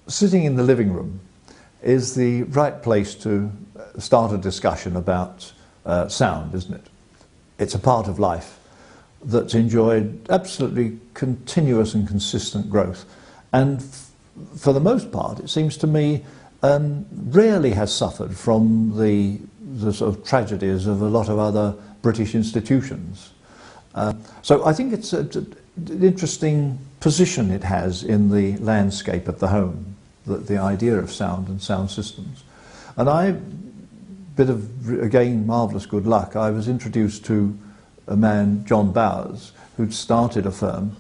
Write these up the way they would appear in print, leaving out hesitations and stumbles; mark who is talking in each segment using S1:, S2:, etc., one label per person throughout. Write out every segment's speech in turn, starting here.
S1: Sitting in the living room is the right place to start a discussion about sound, isn't it? It's a part of life that's enjoyed absolutely continuous and consistent growth, and for the most part, it seems to me, rarely has suffered from the sort of tragedies of a lot of other British institutions. So I think it's an interesting position it has in the landscape of the home, the idea of sound and sound systems. And again, marvellous good luck, I was introduced to a man, John Bowers, who'd started a firm,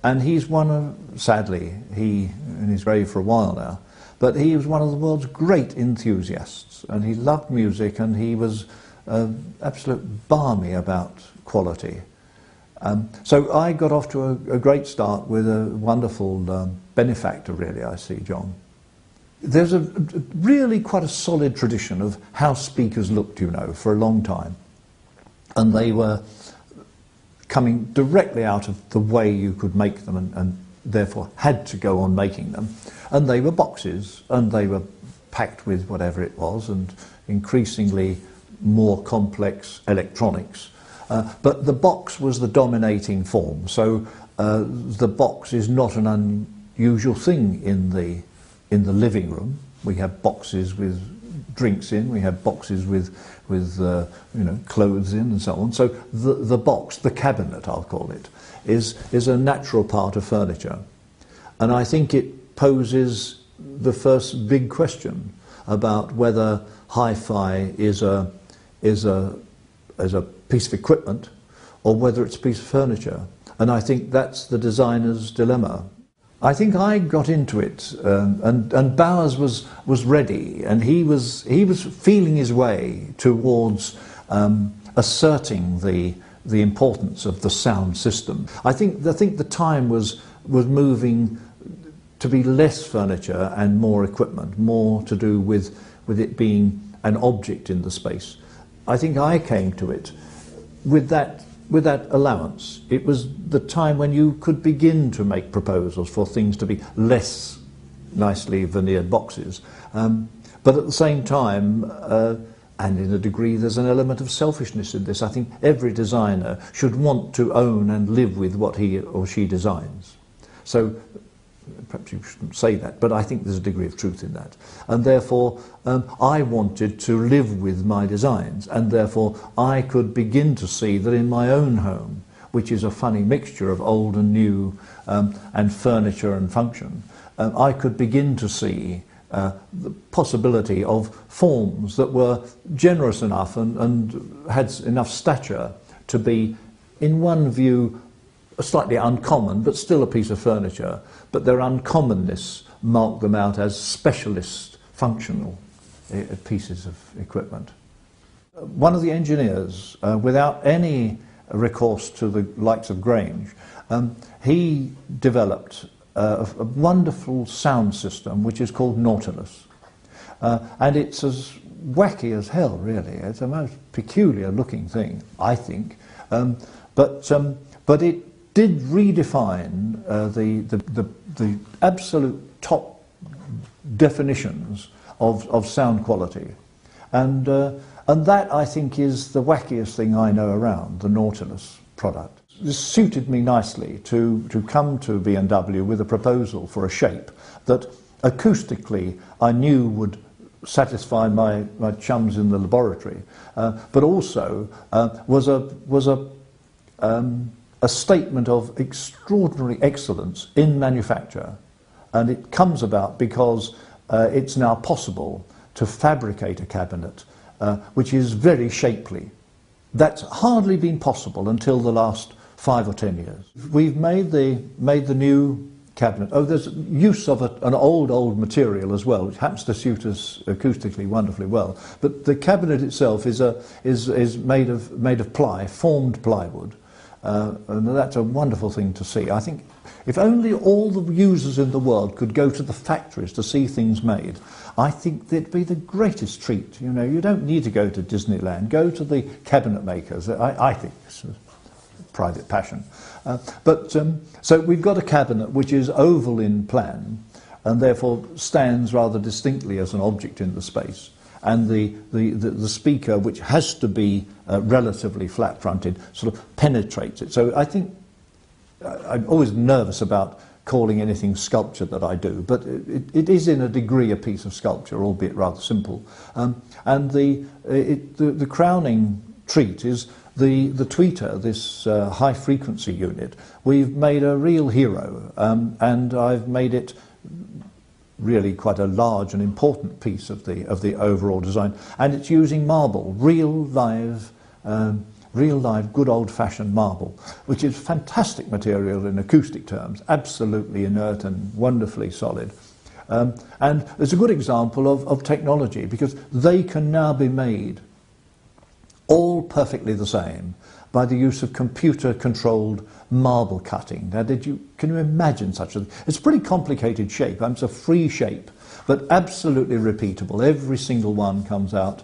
S1: and he's one of, sadly, in his grave for a while now, but he was one of the world's great enthusiasts, and he loved music, and he was absolute balmy about quality. So I got off to a great start with a wonderful benefactor, really, I see, John. There's really quite a solid tradition of how speakers looked, you know, for a long time. And they were coming directly out of the way you could make them, and therefore had to go on making them. And they were boxes, and they were packed with whatever it was, and increasingly more complex electronics. But the box was the dominating form, so the box is not an unusual thing in the living room. We have boxes with drinks in, we have boxes with you know, clothes in, and so on. So the box, the cabinet, I'll call it, is a natural part of furniture, and I think it poses the first big question about whether hi-fi is a piece of equipment or whether it's a piece of furniture. And I think that's the designer's dilemma. I think I got into it, and Bowers was ready, and he was feeling his way towards asserting the importance of the sound system. I think the time was moving to be less furniture and more equipment, more to do with it being an object in the space. I think I came to it with that allowance. It was the time when you could begin to make proposals for things to be less nicely veneered boxes. But at the same time, and in a degree, there's an element of selfishness in this. I think every designer should want to own and live with what he or she designs. So perhaps you shouldn't say that, but I think there's a degree of truth in that. And therefore, I wanted to live with my designs, and therefore I could begin to see that in my own home, which is a funny mixture of old and new, and furniture and function, I could begin to see the possibility of forms that were generous enough and had enough stature to be, in one view, slightly uncommon, but still a piece of furniture, but their uncommonness marked them out as specialist, functional pieces of equipment. One of the engineers, without any recourse to the likes of Grange, he developed a wonderful sound system which is called Nautilus. And it's as wacky as hell, really. It's a most peculiar looking thing, I think. But it did redefine the absolute top definitions of sound quality, and that, I think, is the wackiest thing I know around, the Nautilus product. This suited me nicely to come to B&W with a proposal for a shape that acoustically I knew would satisfy my chums in the laboratory, but also was a statement of extraordinary excellence in manufacture. And it comes about because it's now possible to fabricate a cabinet which is very shapely. That's hardly been possible until the last 5 or 10 years. We've made the new cabinet. Oh, there's use of an old material as well, which happens to suit us acoustically wonderfully well. But the cabinet itself is made of ply, formed plywood. And that's a wonderful thing to see. I think if only all the users in the world could go to the factories to see things made, I think it'd be the greatest treat. You know, you don't need to go to Disneyland. Go to the cabinet makers. I think it's a private passion. So we've got a cabinet which is oval in plan, and therefore stands rather distinctly as an object in the space. And the speaker, which has to be relatively flat-fronted, sort of penetrates it. So I think I'm always nervous about calling anything sculpture that I do, but it is in a degree a piece of sculpture, albeit rather simple. And the crowning treat is the tweeter, this high-frequency unit. We've made a real hero, and I've made it really quite a large and important piece of the overall design. And it's using marble, real live, good old-fashioned marble, which is fantastic material in acoustic terms, absolutely inert and wonderfully solid. And it's a good example of technology, because they can now be made all perfectly the same by the use of computer-controlled marble cutting. Now, can you imagine such a thing? It's a pretty complicated shape. It's a free shape, but absolutely repeatable. Every single one comes out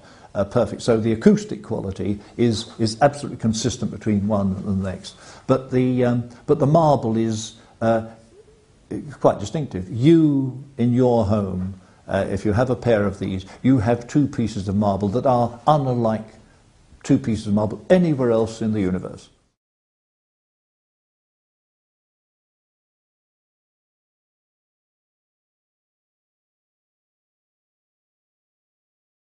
S1: perfect. So the acoustic quality is absolutely consistent between one and the next. But the marble is quite distinctive. You, in your home, if you have a pair of these, you have two pieces of marble that are unlike two pieces of marble anywhere else in the universe.